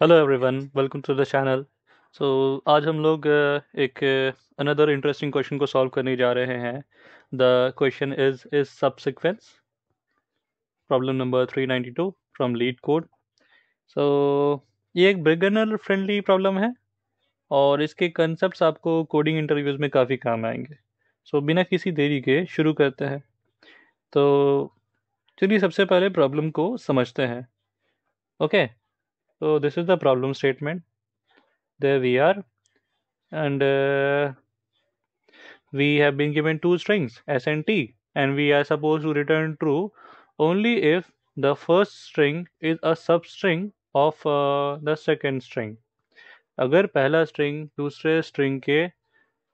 Hello everyone, welcome to the channel. So आज हम लोग एक अनदर इंटरेस्टिंग क्वेश्चन को सॉल्व करने जा रहे हैं। The question is subsequence, problem number 392 from LeetCode. So ये एक बिगिनर फ्रेंडली प्रॉब्लम है और इसके कंसेप्ट्स आपको कोडिंग इंटरव्यूज में काफ़ी काम आएंगे। सो बिना किसी देरी के शुरू करते हैं। तो चलिए सबसे पहले प्रॉब्लम को समझते हैं। ओके, तो this is the problem statement. There we are, and we have been given two strings s and t, and we are supposed to return true only if the first string is a substring of the second string. अगर पहला string दूसरे string के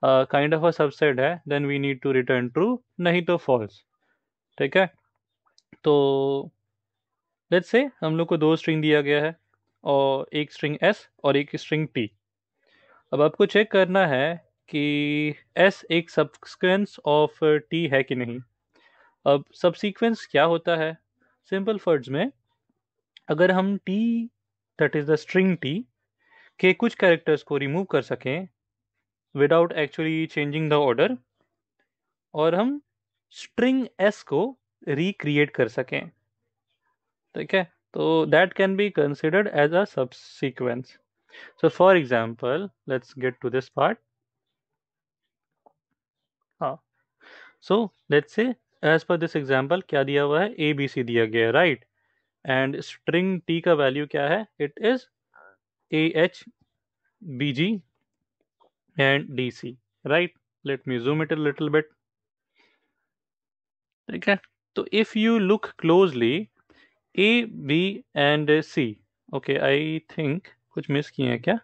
kind of a subset है then we need to return true, नहीं तो false. ठीक है, तो लेट्स से हम लोग को दो स्ट्रिंग दिया गया है और एक स्ट्रिंग s और एक स्ट्रिंग t। अब आपको चेक करना है कि s एक सबसीक्वेंस ऑफ t है कि नहीं। अब सबसीक्वेंस क्या होता है? सिंपल वर्ड्स में, अगर हम t, that is the string t के कुछ कैरेक्टर्स को रिमूव कर सकें without actually changing the order, और हम स्ट्रिंग s को रिक्रिएट कर सकें, ठीक है, तो that can be considered as a subsequence. So for example let's get to this part. हाँ, so let's say as per this example क्या दिया हुआ है, ए बी सी दिया गया है, राइट। एंड स्ट्रिंग टी का वैल्यू क्या है? It is A H B G and D C, right. Let me zoom it a little bit. ठीक है, तो if you look closely, A B and C, okay I think कुछ miss किए हैं क्या?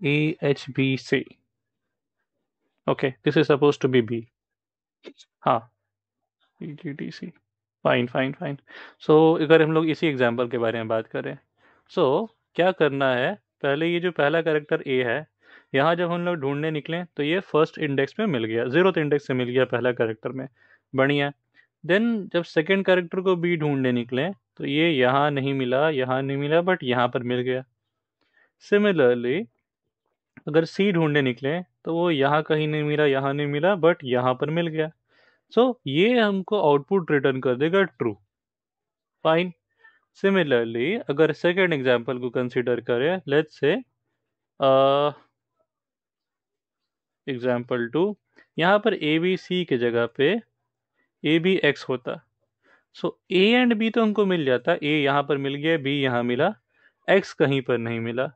A H B C, okay this is suppose to be B. हाँ, E G D C, fine fine fine. So अगर हम लोग इसी example के बारे में बात करें, सो क्या करना है, पहले ये जो पहला कैरेक्टर ए है, यहाँ जब हम लोग ढूंढने निकले तो ये फर्स्ट इंडेक्स में मिल गया, जीरोथ इंडेक्स से मिल गया पहला कैरेक्टर में, बढ़िया। देन जब सेकंड कैरेक्टर को बी ढूंढने निकले तो ये यहाँ नहीं मिला, यहाँ नहीं मिला, बट यहाँ पर मिल गया। सिमिलरली अगर सी ढूंढने निकले तो वो यहाँ कहीं नहीं मिला, यहाँ नहीं मिला, बट यहाँ पर मिल गया। सो ये हमको आउटपुट रिटर्न कर देगा ट्रू, फाइन। सिमिलरली अगर सेकेंड एग्जाम्पल को कंसिडर करें, लेट्स से एग्जाम्पल टू, यहाँ पर ए बी सी के जगह पे ए बी एक्स होता। सो ए एंड बी तो हमको मिल जाता, ए यहाँ पर मिल गया, बी यहाँ मिला, एक्स कहीं पर नहीं मिला।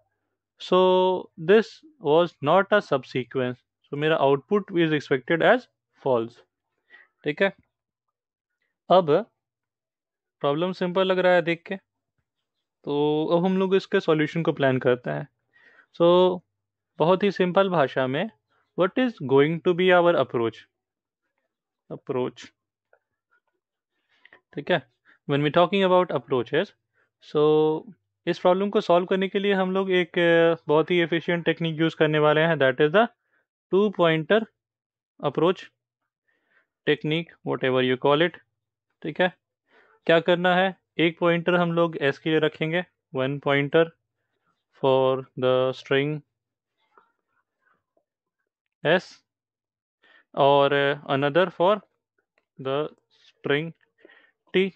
So this was not a subsequence, so मेरा output is expected as false. ठीक है, अब प्रॉब्लम सिंपल लग रहा है देख के, तो अब हम लोग इसके सॉल्यूशन को प्लान करते हैं। सो बहुत ही सिंपल भाषा में, what is going to be our approach? ठीक है, when we talking about approaches, so इस प्रॉब्लम को सॉल्व करने के लिए हम लोग एक बहुत ही एफिशिएंट टेक्निक यूज करने वाले हैं, that is the two pointer approach technique, what ever you call it. ठीक है, क्या करना है, एक पॉइंटर हम लोग एस के लिए रखेंगे, one pointer for the string S, और another for the string T.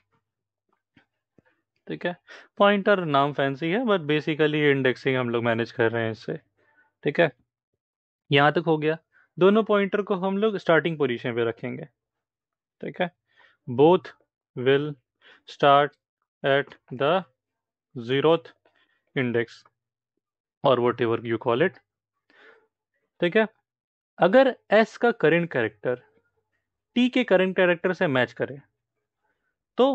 ठीक है, पॉइंटर नाम फैंसी है बट बेसिकली इंडेक्सिंग हम लोग मैनेज कर रहे हैं इससे। ठीक है, यहाँ तक हो गया। दोनों पॉइंटर को हम लोग स्टार्टिंग पोजीशन पे रखेंगे। ठीक है, both will start at the zeroth index और whatever you call it. ठीक है, अगर एस का करंट कैरेक्टर टी के करंट कैरेक्टर से मैच करे तो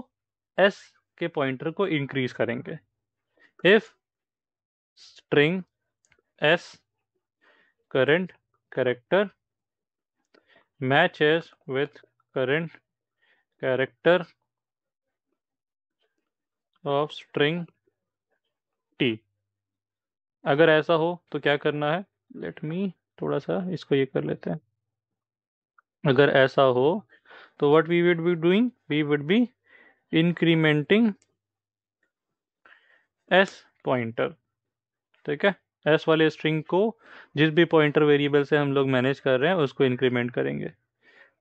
एस के पॉइंटर को इंक्रीज करेंगे। If string S current character matches with current character of string t, अगर ऐसा हो तो क्या करना है, लेट मी थोड़ा सा इसको ये कर लेते हैं। अगर ऐसा हो तो what we would be doing, we would be incrementing S pointer, ठीक है। एस वाले स्ट्रिंग को जिस भी पॉइंटर वेरिएबल से हम लोग मैनेज कर रहे हैं उसको इंक्रीमेंट करेंगे।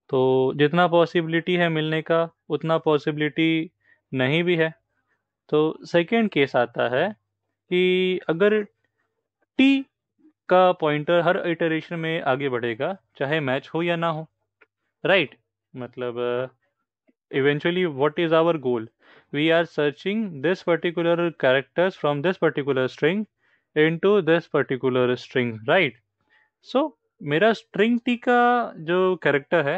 तो जितना पॉसिबिलिटी है मिलने का उतना पॉसिबिलिटी नहीं भी है। तो सेकेंड केस आता है कि अगर टी का पॉइंटर हर इटरेशन में आगे बढ़ेगा चाहे मैच हो या ना हो, राइट। मतलब eventually what is our goal? We are searching this particular characters from this particular string into this particular string, right? So मेरा string t का जो character है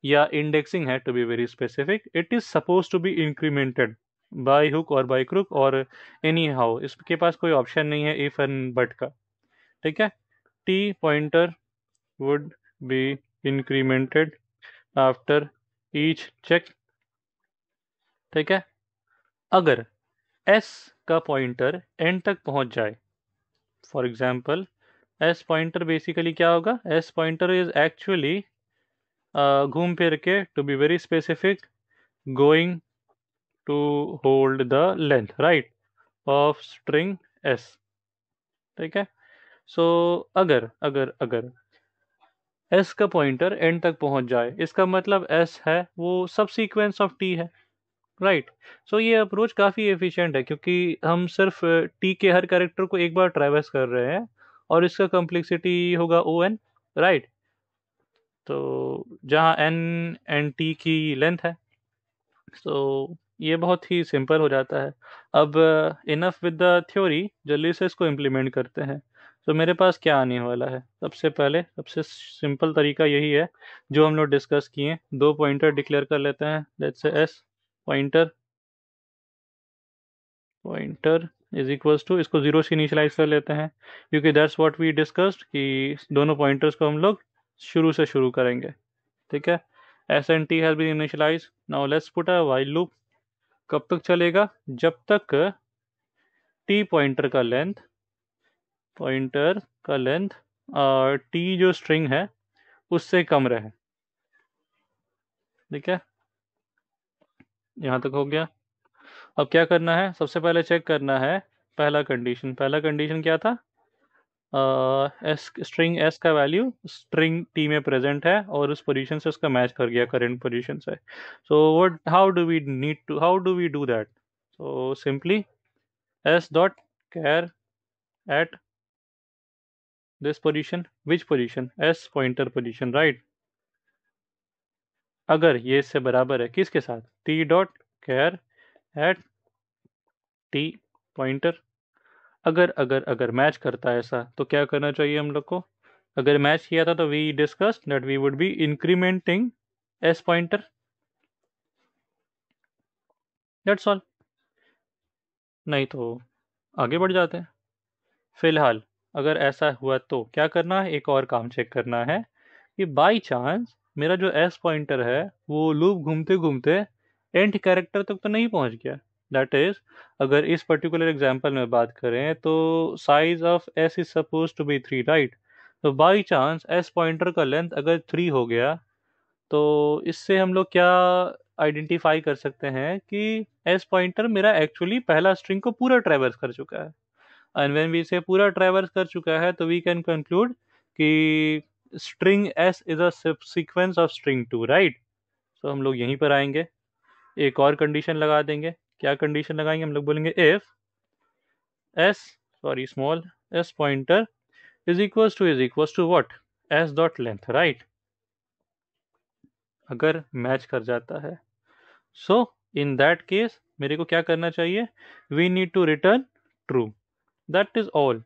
या indexing है, to be very specific, it is supposed to be incremented by hook or by crook or anyhow, इसके पास कोई option नहीं है if and but का, ठीक है। t pointer would be incremented after each check, ठीक है। अगर s का पॉइंटर एंड तक पहुंच जाए, for example s pointer basically क्या होगा, s पॉइंटर इज एक्चुअली घूम फिर के, to be very specific, going to hold the length, right, of string s, ठीक है। सो अगर अगर अगर s का पॉइंटर एंड तक पहुंच जाए, इसका मतलब s है वो सब सीक्वेंस ऑफ t है, राइट। सो ये अप्रोच काफ़ी एफिशिएंट है क्योंकि हम सिर्फ टी के हर कैरेक्टर को एक बार ट्रैवर्स कर रहे हैं और इसका कम्प्लेक्सिटी होगा ओ एन, राइट। तो जहाँ एन एन टी की लेंथ है, तो ये बहुत ही सिंपल हो जाता है। अब इनफ विद द थ्योरी, जल्दी से इसको इम्प्लीमेंट करते हैं। तो मेरे पास क्या आने वाला है, सबसे पहले सबसे सिंपल तरीका यही है जो हम लोग डिस्कस किए, दो पॉइंटर डिक्लेयर कर लेते हैं, let's say s pointer, pointer is equals to, इसको जीरो से इनिशियलाइज कर लेते हैं क्योंकि दैट्स व्हाट वी डिस्कस्ड कि दोनों पॉइंटर्स को हम लोग शुरू से शुरू करेंगे, ठीक है। S and t has been initialize, now let's put a while loop. कब तक चलेगा, जब तक टी पॉइंटर का लेंथ टी जो स्ट्रिंग है उससे कम रहे, ठीक है। यहाँ तक हो गया। अब क्या करना है, सबसे पहले चेक करना है पहला कंडीशन क्या था, एस स्ट्रिंग एस का वैल्यू स्ट्रिंग टी में प्रेजेंट है और उस पोजीशन से उसका मैच कर गया करंट पोजीशन से। So what, how do we do that, so simply s dot char at this position, which position, s pointer position, right. अगर ये इससे बराबर है किसके साथ, t dot char at t pointer. अगर अगर अगर मैच करता है ऐसा तो क्या करना चाहिए हम लोग को, अगर मैच किया था तो we discussed that we would be incrementing S pointer, that's all. नहीं तो आगे बढ़ जाते हैं। फिलहाल अगर ऐसा हुआ तो क्या करना है, एक और काम चेक करना है कि बाई चांस मेरा जो एस पॉइंटर है वो लूप घूमते घूमते एंड कैरेक्टर तक तो नहीं पहुंच गया। दैट इज, अगर इस पर्टिकुलर एग्जांपल में बात करें तो size of s is suppose to be 3, right. तो बाई चांस एस पॉइंटर का लेंथ अगर 3 हो गया तो इससे हम लोग क्या आइडेंटिफाई कर सकते हैं कि एस पॉइंटर मेरा एक्चुअली पहला स्ट्रिंग को पूरा ट्रैवर्स कर चुका है। एंड व्हेन वी से पूरा ट्रैवर्स कर चुका है तो वी कैन कंक्लूड कि string s is a sequence of string two, right. तो हम लोग यहीं पर आएंगे, एक और कंडीशन लगा देंगे। क्या कंडीशन लगाएंगे, हम लोग बोलेंगे if s, sorry small s pointer is equals to what, s dot length, right. अगर मैच कर जाता है, सो इन दैट केस मेरे को क्या करना चाहिए, we need to return true, that is all.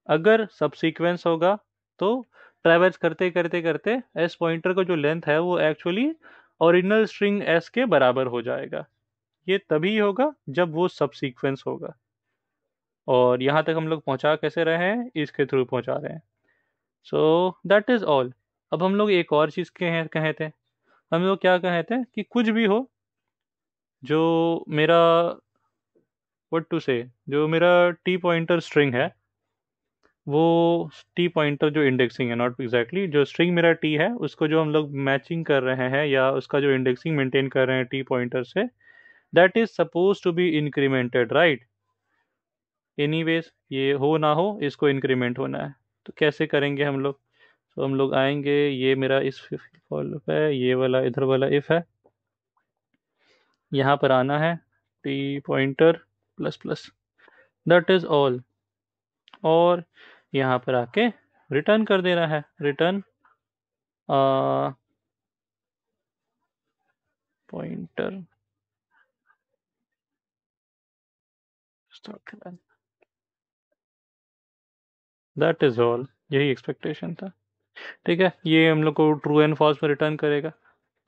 अगर सब सीक्वेंस होगा तो ट्रैवर्स करते करते करते एस पॉइंटर का जो लेंथ है वो एक्चुअली ओरिजिनल स्ट्रिंग एस के बराबर हो जाएगा। ये तभी होगा जब वो सब सीक्वेंस होगा। और यहाँ तक हम लोग पहुँचा कैसे रहे हैं, इसके थ्रू पहुँचा रहे हैं। So that is all. अब हम लोग एक और चीज़ कहे थे, हम लोग क्या कहे थे कि कुछ भी हो जो मेरा, व्हाट टू से, जो मेरा टी पॉइंटर स्ट्रिंग है वो टी पॉइंटर जो इंडेक्सिंग है, नॉट एग्जैक्टली जो स्ट्रिंग मेरा टी है उसको जो हम लोग मैचिंग कर रहे हैं या उसका जो इंडेक्सिंग मेंटेन कर रहे हैं टी पॉइंटर से, that is suppose to be incremented, right. Anyways ये हो ना हो इसको इंक्रीमेंट होना है। तो कैसे करेंगे हम लोग? तो हम लोग आएंगे, ये मेरा इस फॉल पे है, ये वाला इधर वाला इफ है, यहाँ पर आना है, T pointer plus plus, that is all. और यहाँ पर आके रिटर्न कर देना है, return pointer start, that is all, यही एक्सपेक्टेशन था। ठीक है, ये हम लोग को ट्रू एंड फॉल्स में रिटर्न करेगा,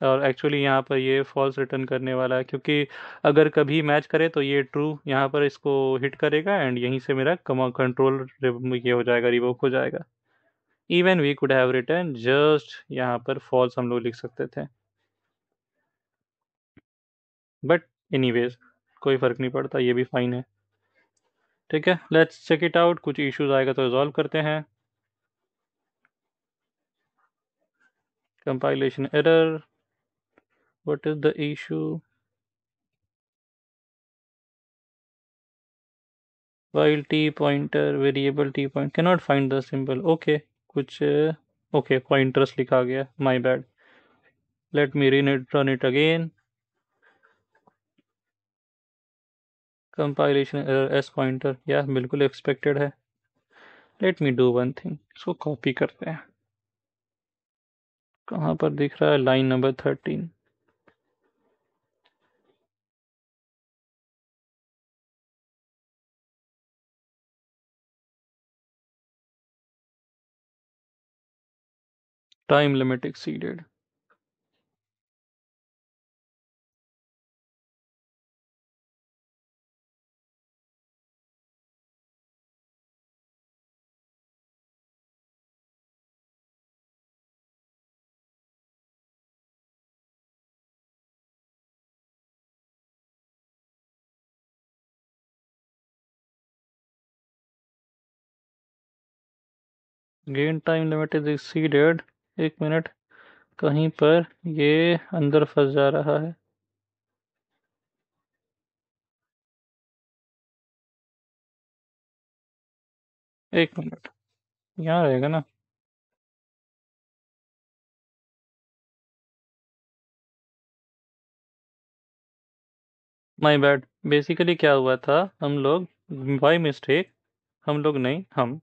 और एक्चुअली यहाँ पर ये फॉल्स रिटर्न करने वाला है, क्योंकि अगर कभी मैच करे तो ये ट्रू यहाँ पर इसको हिट करेगा, एंड यहीं से मेरा कंट्रोल ये हो जाएगा, रिवोक हो जाएगा। Even we could have return just यहाँ पर फॉल्स हम लोग लिख सकते थे, बट एनीवेज कोई फ़र्क नहीं पड़ता, ये भी फाइन है। ठीक है, लेट्स चेक इट आउट, कुछ इश्यूज आएगा तो रिजॉल्व करते हैं। Compilation error, what is the issue? while t pointer variable t point cannot find the symbol, okay कुछ okay pointers लिखा गया, my bad, let me run it again, compilation error s pointer, या बिल्कुल expected है। let me do one thing, इसको copy करते हैं, कहाँ पर दिख रहा है, line number 13, time limit exceeded. Gain time limit is exceeded, एक मिनट, कहीं पर ये अंदर फंस जा रहा है, एक मिनट, यहाँ रहेगा ना। माय बैड, बेसिकली क्या हुआ था, हम लोग बाय मिस्टेक, हम लोग नहीं हम,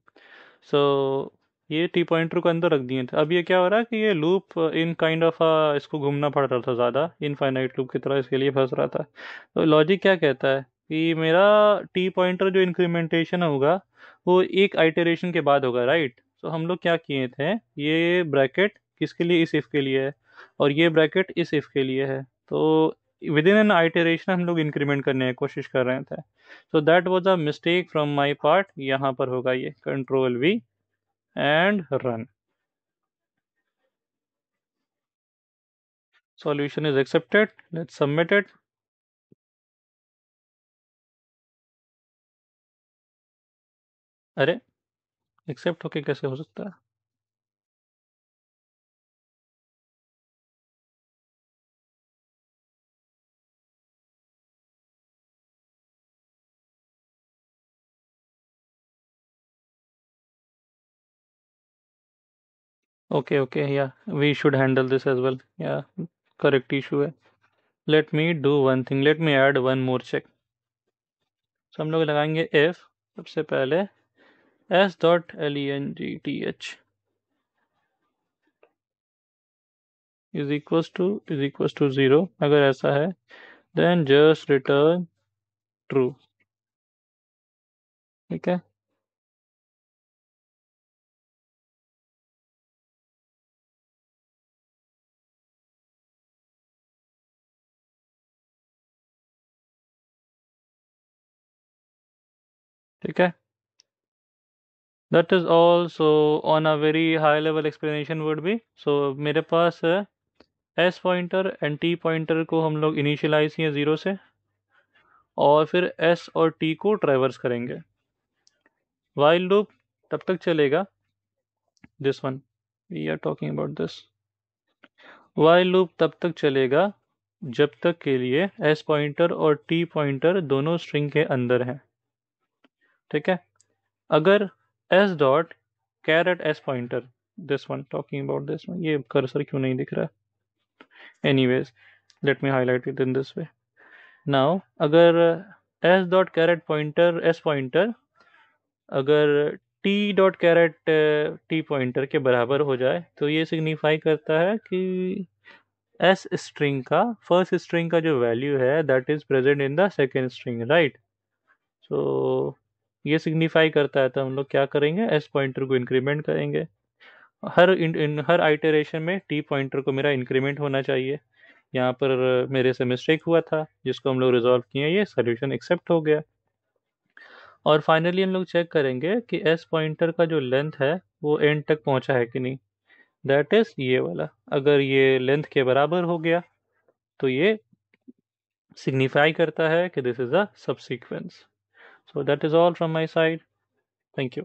सो ये टी पॉइंटर को अंदर रख दिए थे। अब ये क्या हो रहा है कि ये लूप इन काइंड ऑफ इसको घूमना पड़ रहा था, ज़्यादा इनफाइनाइट लूप की तरह इसके लिए फंस रहा था। तो लॉजिक क्या कहता है कि मेरा टी पॉइंटर जो इंक्रीमेंटेशन होगा वो एक आइटरेशन के बाद होगा, राइट? तो हम लोग क्या किए थे, ये ब्रैकेट किसके लिए, इस इफ़ के लिए है, और ये ब्रैकेट इस इफ़ के लिए है, तो विद इन एन आइटरेशन हम लोग इंक्रीमेंट करने की कोशिश कर रहे थे। So that was a mistake from my part, यहाँ पर होगा ये control V and run, solution is accepted, let's submit it। अरे, एक्सेप्ट होके कैसे हो सकता है? Okay okay, yeah we should handle this as well, yeah correct issue है। Let me do one thing, let me add one more check. तो हम लोग लगाएंगे इफ, सबसे पहले S dot L E N G T H is equals to zero, अगर ऐसा है देन जस्ट रिटर्न ट्रू। ठीक है, ठीक है, that is all. So on a very high level explanation would be, so मेरे पास S pointer and T pointer को हम लोग इनिशियलाइज किए ज़ीरो से, और फिर एस और टी को ट्रैवर्स करेंगे। वाइल लूप तब तक चलेगा, this one we are talking about this, while loop तब तक चलेगा जब तक के लिए एस पॉइंटर और टी पॉइंटर दोनों स्ट्रिंग के अंदर हैं। ठीक है। अगर S dot caret S pointer, this one talking about this one, ये कर्सर क्यों नहीं दिख रहा? Anyways, let me highlight it in this way. Now अगर S dot caret pointer S pointer अगर T dot carat T pointer के बराबर हो जाए तो ये सिग्निफाई करता है कि एस स्ट्रिंग का फर्स्ट स्ट्रिंग का जो वैल्यू है that is present in the second string, right. So ये सिग्निफाई करता है, तो हम लोग क्या करेंगे, एस पॉइंटर को इंक्रीमेंट करेंगे। हर आइटरेशन में टी पॉइंटर को मेरा इंक्रीमेंट होना चाहिए। यहाँ पर मेरे से मिस्टेक हुआ था जिसको हम लोग रिजॉल्व किए, ये सोल्यूशन एक्सेप्ट हो गया। और फाइनली हम लोग चेक करेंगे कि एस पॉइंटर का जो लेंथ है वो एंड तक पहुंचा है कि नहीं, दैट इज ये वाला। अगर ये लेंथ के बराबर हो गया तो ये सिग्निफाई करता है कि this is a subsequence. So that is all from my side. Thank you.